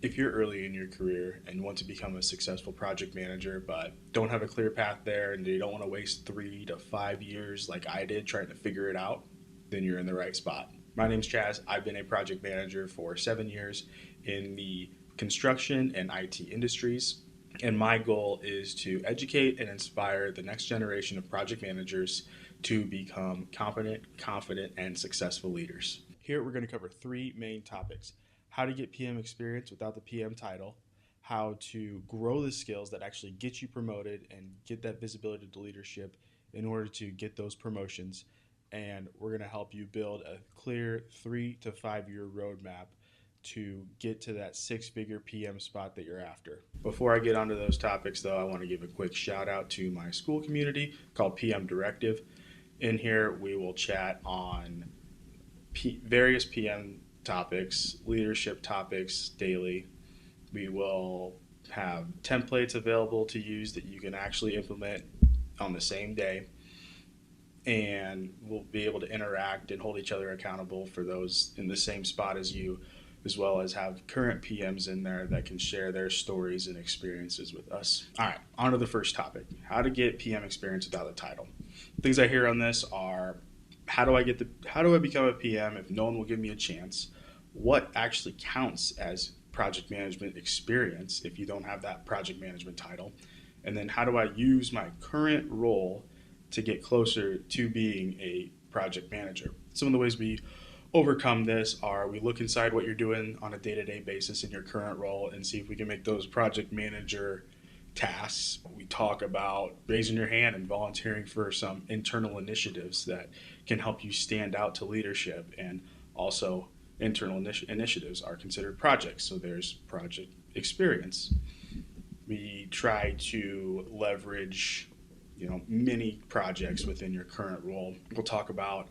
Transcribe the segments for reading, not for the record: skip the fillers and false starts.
If you're early in your career and want to become a successful project manager, but don't have a clear path there and you don't want to waste 3 to 5 years like I did trying to figure it out, then you're in the right spot. My name's Chaz. I've been a project manager for 7 years in the construction and IT industries. And my goal is to educate and inspire the next generation of project managers to become competent, confident, and successful leaders. Here we're going to cover three main topics: how to get PM experience without the PM title, how to grow the skills that actually get you promoted and get that visibility to leadership in order to get those promotions. And we're going to help you build a clear 3 to 5 year roadmap to get to that six-figure PM spot that you're after. Before I get onto those topics, though, I want to give a quick shout out to my school community called PM Directive. In here, we will chat on various PM topics, leadership topics daily. We will have templates available to use that you can actually implement on the same day. And we'll be able to interact and hold each other accountable for those in the same spot as you, as well as have current PMs in there that can share their stories and experiences with us. All right, on to the first topic: how to get PM experience without a title. Things I hear on this are: how do I become a PM if no one will give me a chance? What actually counts as project management experience if you don't have that project management title? And then how do I use my current role to get closer to being a project manager? Some of the ways we overcome this are: we look inside what you're doing on a day-to-day basis in your current role and see if we can make those project manager tasks. We talk about raising your hand and volunteering for some internal initiatives that can help you stand out to leadership. And also, internal initiatives are considered projects, so there's project experience. We try to leverage mini projects within your current role. We'll talk about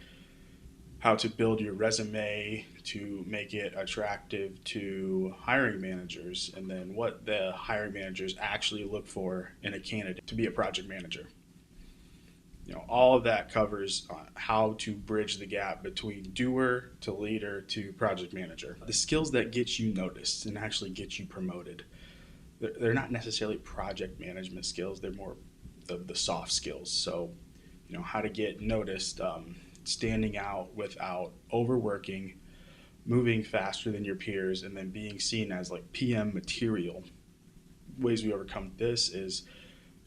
how to build your resume to make it attractive to hiring managers, and then what the hiring managers actually look for in a candidate to be a project manager. All of that covers how to bridge the gap between doer to leader to project manager. The skills that get you noticed and actually get you promoted, they're not necessarily project management skills. They're more the soft skills. So, how to get noticed, standing out without overworking, moving faster than your peers, and then being seen as like PM material. Ways we overcome this is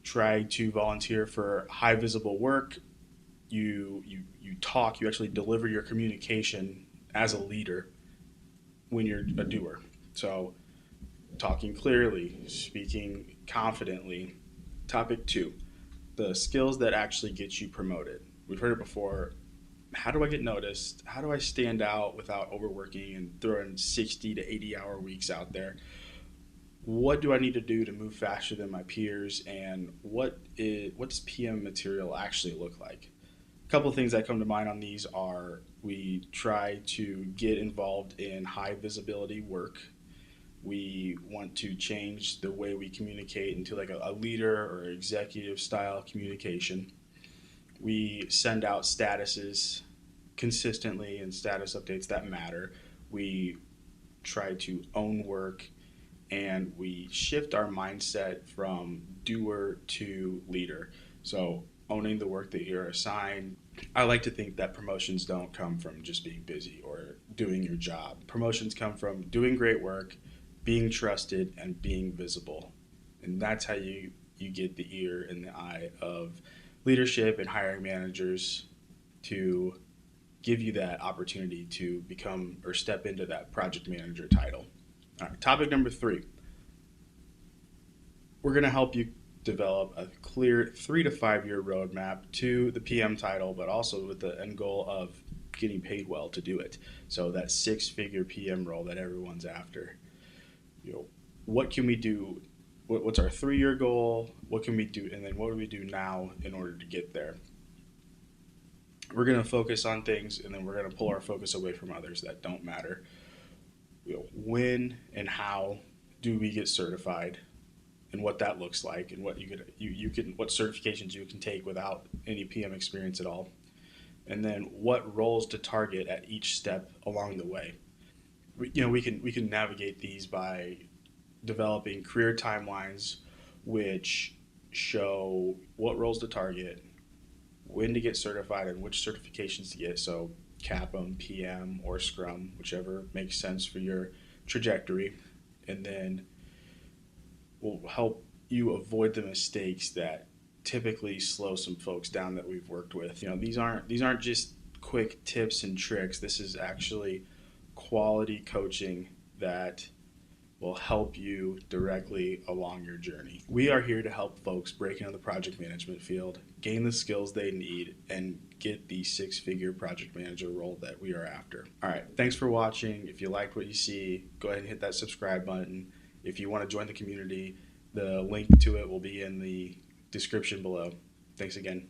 try to volunteer for high visible work. You actually deliver your communication as a leader when you're a doer. So talking clearly, speaking confidently. Topic 2: the skills that actually get you promoted. We've heard it before. How do I get noticed? How do I stand out without overworking and throwing 60 to 80 hour weeks out there? What do I need to do to move faster than my peers? And what does PM material actually look like? A couple of things that come to mind on these are: we try to get involved in high visibility work. We want to change the way we communicate into like a leader or executive style communication. We send out statuses consistently and status updates that matter. We try to own work, and we shift our mindset from doer to leader. So owning the work that you're assigned. I like to think that promotions don't come from just being busy or doing your job. Promotions come from doing great work, being trusted, and being visible. And that's how you get the ear and the eye of leadership and hiring managers to give you that opportunity to become or step into that project manager title. All right, topic number 3. We're going to help you develop a clear 3 to 5 year roadmap to the PM title, but also with the end goal of getting paid well to do it. So that six-figure PM role that everyone's after. What can we do? What's our 3 year goal? What can we do? And then what do we do now in order to get there? We're going to focus on things, and then we're going to pull our focus away from others that don't matter. When and how do we get certified, and what that looks like, and what what certifications you can take without any PM experience at all, and then what roles to target at each step along the way. We can navigate these by developing career timelines which show what roles to target, when to get certified, and which certifications to get. So, CAPM, PM, or Scrum, whichever makes sense for your trajectory. And then will help you avoid the mistakes that typically slow some folks down that we've worked with. These aren't just quick tips and tricks. This is actually quality coaching that will help you directly along your journey. We are here to help folks break into the project management field, gain the skills they need, and get the six-figure project manager role that we are after. All right, thanks for watching. If you liked what you see, go ahead and hit that subscribe button. If you want to join the community, the link to it will be in the description below. Thanks again.